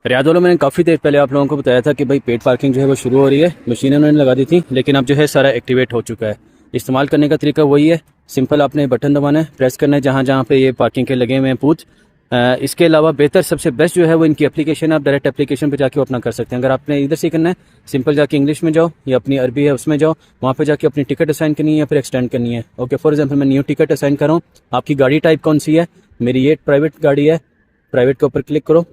Riyadh वालों मैंने काफ़ी देर पहले आप लोगों को बताया था कि भाई पेड पार्किंग जो है वो शुरू हो रही है। मशीनें उन्होंने लगा दी थी, लेकिन अब जो है सारा एक्टिवेट हो चुका है। इस्तेमाल करने का तरीका वही है, सिंपल आपने बटन दबाना है, प्रेस करना है जहाँ जहाँ पे ये पार्किंग के लगे हुए हैं बूथ। इसके अलावा बेहतर सबसे बेस्ट जो है वो इनकी एप्लीकेशन है। आप डायरेक्ट एप्लीकेशन पे जाके अपना कर सकते हैं। अगर आपने इधर से करना है, सिंपल जाके इंग्लिश में जाओ या अपनी अरबी है उसमें जाओ, वहाँ पे जाके अपनी टिकट असाइन करनी है या फिर एक्सटेंड करनी है। ओके, फॉर एग्जांपल मैं न्यू टिकट असाइन कर रहा हूँ। आपकी गाड़ी टाइप कौन सी है? मेरी ये प्राइवेट गाड़ी है। प्राइवेट के ऊपर क्लिक करो,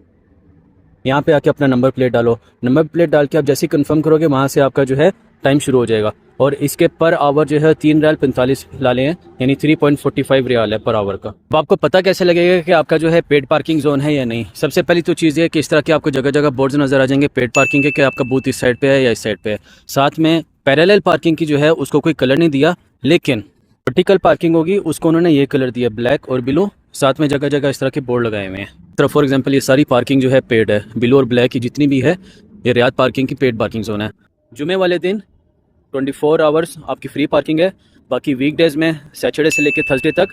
यहाँ पे आके अपना नंबर प्लेट डालो। नंबर प्लेट डाल के आप जैसे ही कंफर्म करोगे वहाँ से आपका जो है टाइम शुरू हो जाएगा। और इसके पर आवर जो है 3 रियाल 45 लाले हैं, यानी 3.45 रियाल है पर आवर का। अब आपको पता कैसे लगेगा कि आपका जो है पेड पार्किंग जोन है या नहीं? सबसे पहली तो चीज़ ये कि इस तरह के आपको जगह जगह बोर्ड्स नज़र आ जाएंगे पेड पार्किंग के, कि आपका बूथ इस साइड पे है या इस साइड पे है। साथ में पैरेलल पार्किंग की जो है उसको कोई कलर नहीं दिया, लेकिन वर्टिकल पार्किंग होगी उसको उन्होंने ये कलर दिया, ब्लैक और ब्लू। साथ में जगह जगह इस तरह के बोर्ड लगाए हुए हैं। तरह फॉर एग्जांपल ये सारी पार्किंग जो है पेड है, ब्लू और ब्लैक की जितनी भी है ये रियाद पार्किंग की पेड पार्किंग जोन है। जुमे वाले दिन 24 आवर्स आपकी फ्री पार्किंग है। बाकी वीकडेज़ में सैटरडे से लेकर थर्सडे तक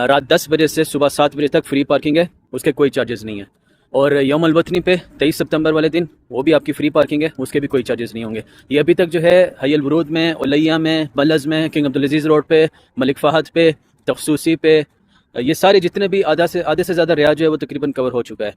रात 10 बजे से सुबह 7 बजे तक फ्री पार्किंग है, उसके कोई चार्जेस नहीं है। और यौम अलवतनी पे 23 सितंबर वाले दिन वो भी आपकी फ्री पार्किंग है, उसके भी कोई चार्जेस नहीं होंगे। ये अभी तक जो है हयल वरूद में, उलैया में, मलज़ में, किंग अब्दुल अजीज़ रोड पे, मलिक फ़हद पे, तखसूसी पे, ये सारे जितने भी आधे से ज़्यादा रियाज जो है वो तकरीबन कवर हो चुका है।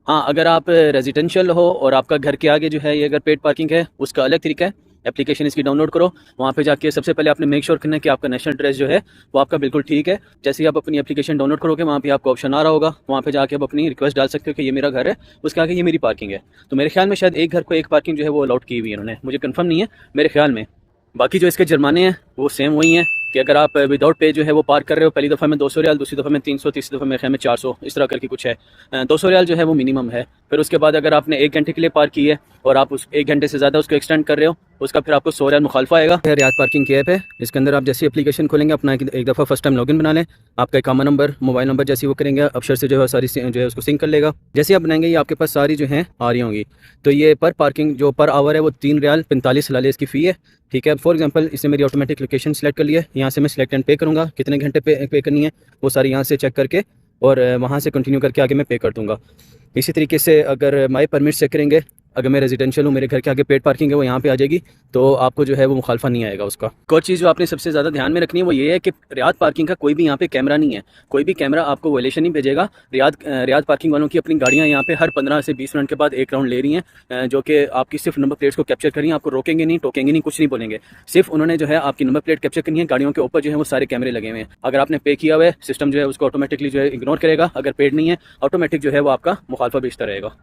हाँ, अगर आप रेजिडेंशियल हो और आपका घर के आगे जो है ये अगर पेड पार्किंग है, उसका अलग तरीका है। एप्लीकेशन इसकी डाउनलोड करो, वहाँ पे जाके सबसे पहले आपने मेक श्योर करना है कि आपका नेशनल एड्रेस जो है वो आपका बिल्कुल ठीक है। जैसे ही आप अपनी एप्लीकेशन डाउनलोड करोगे वहाँ पे आपको ऑप्शन आ रहा होगा, वहाँ पे जाके आप अपनी रिक्वेस्ट डाल सकते हो कि ये मेरा घर है, उसके आगे ये मेरी पार्किंग है। तो मेरे ख्याल में शायद एक घर को एक पार्किंग जो है वो अलाउड की हुई है उन्होंने, मुझे कंफर्म नहीं है, मेरे ख्याल में। बाकी जो इसके जुर्माने हैं वो सेम वही हैं कि अगर आप विदाउट पे जो है वो पार्क कर रहे हो, पहली दफ़ा में 200 रियाल, दूसरी दफ़ा में 300, तीसरी दफ़ा मेरे ख्याल में 400, इस तरह करके कुछ है। 200 रियाल जो है वो मिनिमम है। फिर उसके बाद अगर आपने 1 घंटे के लिए पार्क की है और आप उस 1 घंटे से ज़्यादा उसको एक्सटेंड कर रहे हो, उसका फिर आपको 100 रियाल मुखालफा आएगा। रियाद पार्किंग की ऐप है, इसके अंदर आप जैसे एप्लीकेशन खोलेंगे अपना एक दफ़ा फर्स्ट टाइम लॉगिन बना लें। आपका अकाउंट नंबर, मोबाइल नंबर जैसे वो करेंगे अक्षर से जो है सारी जो है उसको सिंक कर लेगा। जैसे आप बनाएंगे ये आपके पास सारी जो हैं आ रही होंगी। तो ये पर पार्किंग जो पर आवर है वो 3 रियाल 45 लाले इसकी फ़ी है। ठीक है, फॉर एग्जांपल इससे मेरी ऑटोमेटिक लोकेशन सेलेक्ट कर लिया है, यहाँ से मैं सिलेक्ट एंड पे करूँगा, कितने घंटे पे करनी है वो सारी यहाँ से चेक करके और वहाँ से कंटिन्यू करके आगे मैं पे कर दूँगा। इसी तरीके से अगर माई परमिट चेक करेंगे, अगर मैं रेजिडेंशियल हूँ, मेरे घर के आगे पेड पार्किंग है, वो यहाँ पे आ जाएगी, तो आपको जो है वो मुखालफा नहीं आएगा उसका। एक और चीज़ जो आपने सबसे ज़्यादा ध्यान में रखनी है वो ये है कि रियाद पार्किंग का कोई भी यहाँ पे कैमरा नहीं है, कोई भी कैमरा आपको वायलेशन नहीं भेजेगा। रियाद पार्किंग वालों की अपनी गाड़ियाँ यहाँ पे हर 15 से 20 मिनट के बाद एक राउंड ले रही हैं, जो कि आपकी सिर्फ नंबर प्लेट्स को कैप्चर करेंगे, आपको रोकेंगे नहीं, टोकेंगे नहीं, कुछ नहीं बोलेंगे। सिर्फ उन्होंने जो है आपकी नंबर प्लेट कैप्चर करनी है। गाड़ियों के ऊपर जो है वो सारे कैमरे लगे हुए हैं। अगर आपने पे किया हुआ है, सिस्टम जो है उसको ऑटोमेटिकली जो है इग्नोर करेगा। अगर पेड नहीं है, ऑटोमेटिक जो है वो आपका मुखालफा भेजता रहेगा।